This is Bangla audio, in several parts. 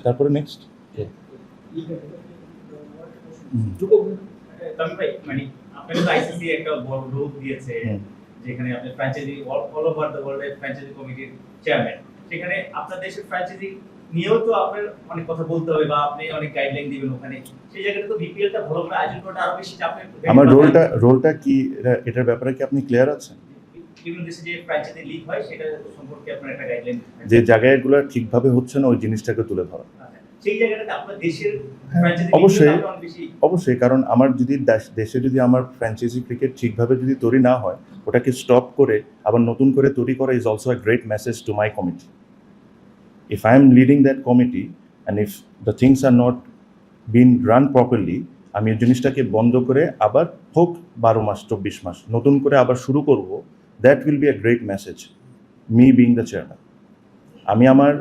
তারপরে নেক্সট মানে আপনাদের আইসিসি একটা বড় রোল দিয়েছে যেখানে আপনি franchise all over the world franchise কমিটির চেয়ারম্যান, সেখানে আপনার দেশের ফ্র্যাঞ্চাইজি নিয়েও তো আপনার অনেক কথা বলতে হবে বা আপনি অনেক গাইডলাইন দিবেন ওখানে, সেই জায়গাটা তো বিপিএলটা ভালো করে আয়োজন করাটা আরো বেশি চাপের। আমার রোলটা কি এটার ব্যাপারে কি আপনি ক্লিয়ার আছেন? বিভিন্ন দেশে যে ফ্র্যাঞ্চাইজি লিগ হয় সেটা সম্পর্কে আপনার একটা গাইডলাইন, যে জায়গাগুলো ঠিকভাবে হচ্ছে না ওই জিনিসটাকে তুলে ধরা। সেই জায়গাটাতে আপনার দেশের অবশ্যই কারণ আমার যদি দেশে যদি আমার ফ্র্যাঞ্চাইজি ক্রিকেট ঠিকভাবে যদি তৈরি না হয়, ওটাকে স্টপ করে আবার নতুন করে তৈরি করা is also a great message to my committee. If I am leading that committee and if the things are not been run properly, আমি এই জিনিসটাকে বন্ধ করে আবার হোক 12 মাস 24 মাস নতুন করে আবার শুরু করব, that will be a great message, me being the chairman. আমি আমার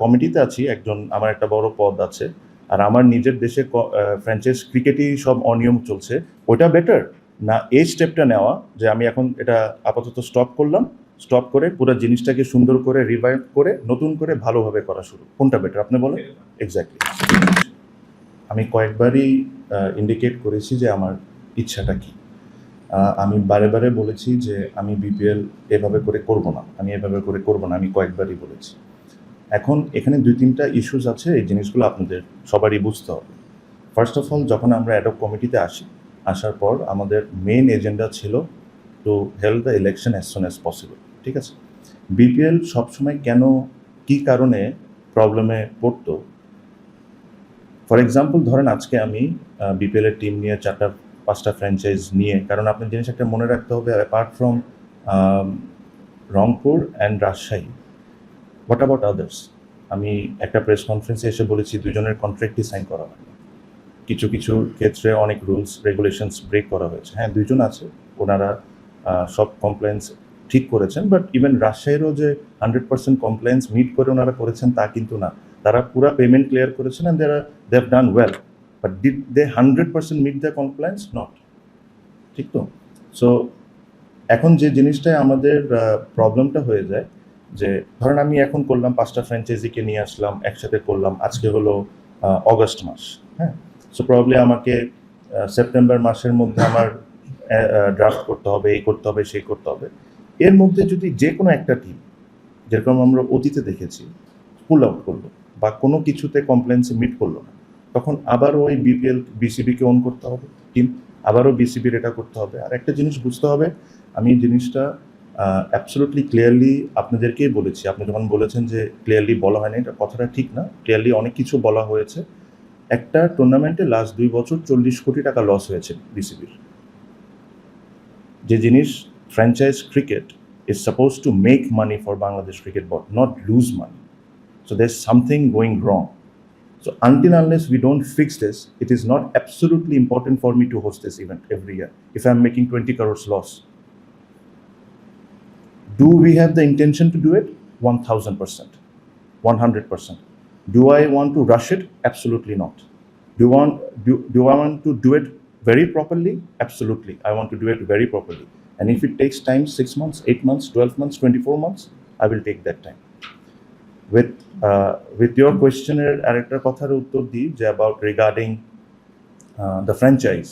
কমিটিতে আছি, আমার একটা বড় পদ আছে, আর আমার নিজের দেশে ফ্র্যাঞ্চাইজ ক্রিকেটই সব অনিয়ম চলছে, ওটা বেটার না এই স্টেপটা নেওয়া যে আমি এখন এটা আপাতত স্টপ করলাম, স্টপ করে পুরো জিনিসটাকে সুন্দর করে রিভাইভ করে নতুন করে ভালোভাবে করা শুরু, কোনটা বেটার আপনি বলেন? এক্স্যাক্টলি। আমি কয়েকবারই ইন্ডিকেট করেছি যে আমার ইচ্ছাটা কি। আমি বারে বারে বলেছি যে আমি বিপিএল এভাবে করে করব না, আমি কয়েকবারই বলেছি। এখন এখানে 2-3টা ইস্যুস আছে, এই জিনিসগুলো আপনাদের সবারই বুঝতে হবে। ফার্স্ট অফ অল, যখন আমরা অ্যাডক কমিটিতে আসার পর আমাদের মেইন এজেন্ডা ছিল to held the election as soon as possible, ঠিক আছে? বিপিএল সবসময় কেন কী কারণে প্রবলেমে পড়তো, ফর এক্সাম্পল ধরেন আজকে আমি বিপিএলের টিম নিয়ে 4-5টা ফ্র্যাঞ্চাইজ নিয়ে, কারণ আপনার জিনিস একটা মনে রাখতে হবে, apart from Rangpur and Rajshahi, what about others? আমি একটা প্রেস কনফারেন্সে এসে বলেছি 2জনের কন্ট্রাক্টই সাইন করা হয়, কিছু কিছু ক্ষেত্রে অনেক রুলস রেগুলেশনস ব্রেক করা হয়েছে। হ্যাঁ, 2জন আছে, ওনারা সব কমপ্লেন্স ঠিক করেছেন, বাট ইভেন রাজশাহীরও যে 100% কমপ্লেন্স মিট করে ওনারা করেছেন তা কিন্তু না, তারা পুরো পেমেন্ট ক্লিয়ার করেছেন and they have done well, but did they 100% meet the compliance? Not. ঠিক তো? সো এখন যে জিনিসটায় আমাদের প্রবলেমটা হয়ে যায়, যে ধরেন আমি এখন করলাম 5টা ফ্র্যাঞ্চাইজিকে নিয়ে আসলাম, একসাথে করলাম, আজকে হলো অগস্ট মাস, হ্যাঁ, সো প্রবলি আমাকে সেপ্টেম্বর মাসের মধ্যে আমার ড্রাফট করতে হবে, এই করতে হবে, সেই করতে হবে। এর মধ্যে যদি যে কোনো একটা টিম, যেরকম আমরা অতীতে দেখেছি, পুল আউট করলো বা কোনো কিছুতে কমপ্লেন্সে মিট করলো না, তখন আবারও ওই বিসিবিকে অন করতে হবে, টিম আবারও বিসিবির এটা করতে হবে। আর একটা জিনিস বুঝতে হবে, আমি জিনিসটা অ্যাবসলুটলি ক্লিয়ারলি আপনাদেরকেই বলেছি, আপনি যখন বলেছেন যে ক্লিয়ারলি বলা হয়নি, এটা কথাটা ঠিক না, ক্লিয়ারলি অনেক কিছু বলা হয়েছে। একটা টুর্নামেন্টে লাস্ট 2 বছর 40 কোটি টাকা লস হয়েছে বিসিবির, যে জিনিস franchise cricket is suppose to make money for Bangladesh cricket board, not lose money. So there's something going wrong. So until unless we don't fix this, it is not absolutely important for me to host this event every year if I'm making 20 crores loss. Do we have the intention to do it? 1000%, 100%. Do I want to rush it? Absolutely not. Do I want to do it very properly? Absolutely. I want to do it very properly. And if it takes time, 6 months, 8 months, 12 months, 24 months, I will take that time. With your questionের আরেকটা কথার উত্তর দিই, যে অ্যাবাউট রিগার্ডিং দ্য ফ্র্যাঞ্চাইজ,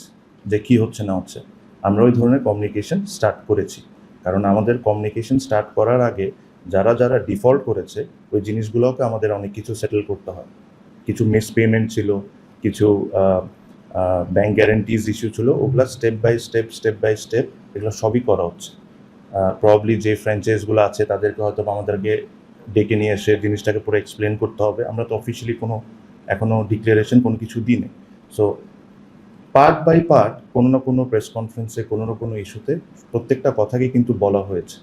যে কী হচ্ছে না হচ্ছে, আমরা ওই ধরনের কমিউনিকেশন স্টার্ট করেছি। কারণ আমাদের কমিউনিকেশন স্টার্ট করার আগে যারা যারা ডিফল্ট করেছে ওই জিনিসগুলোকে আমাদের অনেক কিছু সেটেল করতে হয়, কিছু মিস পেমেন্ট ছিল, কিছু ব্যাঙ্ক গ্যারেন্টিজ ইস্যু ছিল, ওগুলো স্টেপ বাই স্টেপ এগুলো সবই করা হচ্ছে। প্রবলি যে ফ্র্যাঞ্চাইজগুলো আছে তাদেরকে হয়তো আমাদেরকে ডেকে নিয়ে এসে জিনিসটাকে পুরো এক্সপ্লেন করতে হবে। আমরা তো অফিসিয়ালি কোনো এখনও ডিক্লারেশন কোনো কিছু দিই নেই। সো পার্ট বাই পার্ট কোনো না কোনো প্রেস কনফারেন্সে কোনো না কোনো ইস্যুতে প্রত্যেকটা কথাকে কিন্তু বলা হয়েছে।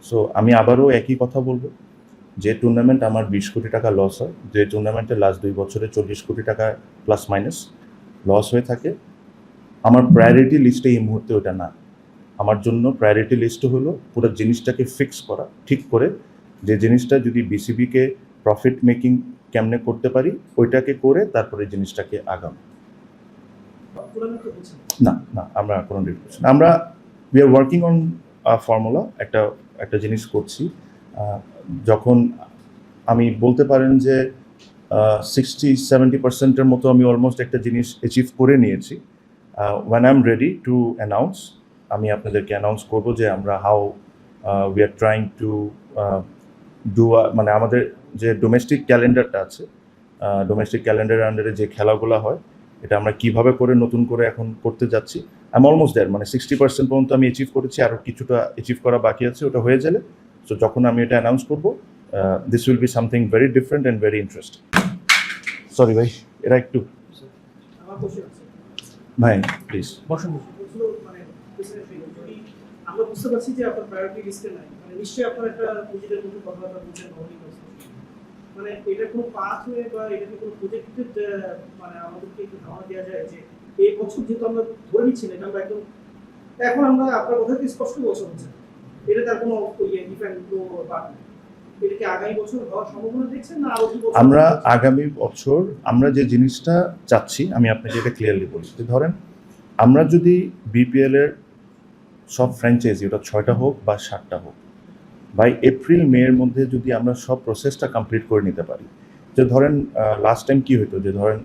সো আমি আবারও একই কথা বলবো, যে টুর্নামেন্ট আমার 20 কোটি টাকা লস হয়, যে টুর্নামেন্টে লাস্ট 2 বছরে 40 কোটি টাকা প্লাস মাইনাস লস হয়ে থাকে, আমার প্রায়োরিটি লিস্টে এই মুহূর্তে ওটা না। আমার জন্য প্রায়োরিটি লিস্ট হলো পুরো জিনিসটাকে ফিক্স করা, ঠিক করে যে জিনিসটা যদি বিসিবিকে প্রফিট মেকিং কেমনে করতে পারি ওইটাকে করে তারপরে জিনিসটাকে আগাম। না না, আমরা কোনো ডিল করছি না। আমরা we are working on formula, একটা জিনিস করছি। যখন আমি বলতে পারেন যে 60-70% মতো আমি অলমোস্ট একটা জিনিস অ্যাচিভ করে নিয়েছি, when I am ready to announce, আমি আপনাদেরকে অ্যানাউন্স করবো যে আমরা how we are trying to do, মানে আমাদের যে ডোমেস্টিক ক্যালেন্ডারটা আছে, ডোমেস্টিক ক্যালেন্ডারের আন্ডারে যে খেলাগুলো হয়, এটা আমরা কিভাবে করে নতুন করে এখন করতে যাচ্ছি। আই এম অলমোস্ট দেয়ার, মানে 60% পর্যন্ত আমি অ্যাচিভ করেছি, আরও কিছুটা অ্যাচিভ করা বাকি আছে, ওটা হয়ে গেলে সো যখন আমি এটা অ্যানাউন্স করবো, this will be something very different and very interesting. Sorry ভাই, এরা একটু আমার কোশ্চেন আছে। ভাই প্লিজ। বসুন মানে যদি আমরা বুঝতে পারছি যে আপনার প্রায়োরিটি লিস্টে নাই, মানে নিশ্চয়ই আপনার একটা নিজেদের মধ্যে কথাবার্তা বলছেন, মানে এটা কোনো পাথ হয়ে বা এটা কি কোনো প্রজেক্টেড, মানে আমাদেরকে একটু ধারণা দেওয়া যায় যে এই বছর যেহেতু আমরা ধরে নিচ্ছি না, এটা আমরা একদম এখন আমরা আপনার কথা কি স্পষ্ট বলছেন হচ্ছে এটা তার কোনো ডিফারেন্ট পার্ট নেই, এটা কি আগামী বছর হওয়ার সম্ভাবনা দেখছেন না আরো 2 বছর? আমরা আগামী বছর আমরা যে জিনিসটা চাচ্ছি, আমি আপনাকে এটা ক্লিয়ারলি বলি যে ধরেন আমরা যদি বিপিএল এর সব ফ্র্যাঞ্চাইজি, ওটা 6টা হোক বা 7টা হোক, বাই এপ্রিল মে এর মধ্যে যদি আমরা সব প্রসেসটা কমপ্লিট করে নিতে পারি, যে ধরেন লাস্ট টাইম কি হতো, যে ধরেন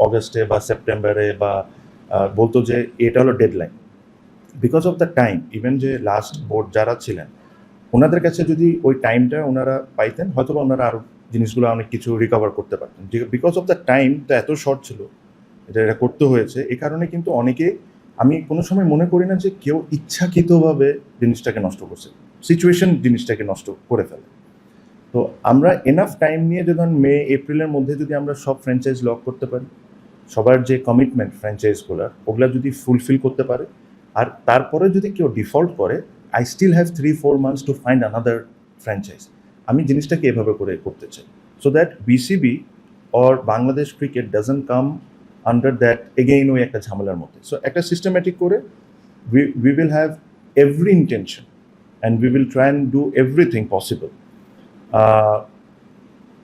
অগস্টে বা সেপ্টেম্বরে বা বলতো যে এটা হলো deadline, because of the time, even যে লাস্ট বোর্ড যারা ছিলেন ওনাদের কাছে যদি ওই টাইমটা ওনারা পাইতেন, হয়তো বা ওনারা আরও জিনিসগুলো অনেক কিছু রিকভার করতে পারতেন। বিকজ অফ দ্য টাইমটা এত শর্ট ছিল, এটা করতে হয়েছে, এই কারণে কিন্তু অনেকে, আমি কোনো সময় মনে করি না যে কেউ ইচ্ছাকৃতভাবে জিনিসটাকে নষ্ট করছে, সিচুয়েশন জিনিসটাকে নষ্ট করে ফেলে। তো আমরা এনাফ টাইম নিয়ে যদি মে এপ্রিলের মধ্যে যদি আমরা সব ফ্র্যাঞ্চাইজ লক করতে পারি, সবার যে কমিটমেন্ট ফ্র্যাঞ্চাইজগুলোর ওগুলা যদি ফুলফিল করতে পারে, আর তারপরে যদি কেউ ডিফল্ট করে, I still have 3-4 months to find another franchise. আমি জিনিসটাকে এভাবে করে করতে চাই, so that BCB or Bangladesh cricket doesn't come under that again ওই একটা ঝামেলার মধ্যে। সো একটা সিস্টেম্যাটিক করে we will have every intention and we will try and do everything possible,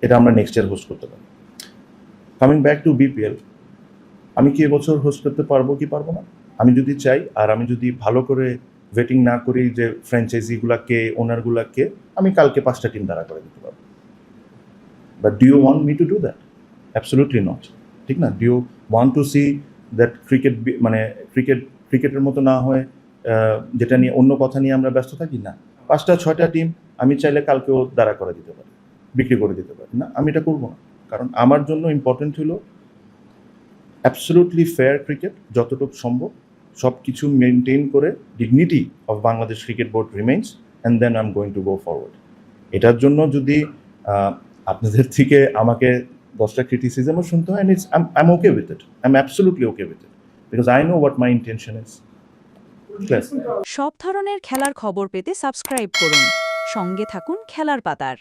এটা আমরা নেক্সট ইয়ার হোস্ট করতে পারি। কামিং ব্যাক টু বিপিএল, আমি কি এবছর হোস্ট করতে পারবো কি পারবো না, আমি যদি চাই আর আমি যদি ভালো করে ভেটিং না করি যে ফ্র্যাঞ্চাইজিগুলাকে, ওনারগুলাকে, আমি কালকে 5টা টিম দাঁড়া করে দিতে পারবো। But do you want me to do that? Absolutely not, ঠিক না? Do you want to see that মানে ক্রিকেটের মতো না হয়, যেটা নিয়ে অন্য কথা নিয়ে আমরা ব্যস্ত থাকি না? 5টা-6টা টিম আমি চাইলে কালকেও দাঁড়া করে দিতে পারি, বিক্রি করে দিতে পারি না, আমি এটা করবো না। কারণ আমার জন্য ইম্পর্টেন্ট হলো অ্যাবসলিউটলি ফেয়ার ক্রিকেট, যতটুকু সম্ভব সব কিছু মেনটেন করে dignity of Bangladesh cricket board remains, and then I am going to go forward. এটার জন্য যদি আপনাদের থেকে আমাকে 10টা ক্রিটিসিজমও শুনতে হয়, and I'm okay with it. I'm absolutely okay with it because I know what my intention is. Clear? সব ধরনের খেলার খবর পেতে সাবস্ক্রাইব করুন। সঙ্গে থাকুন খেলার পাতার।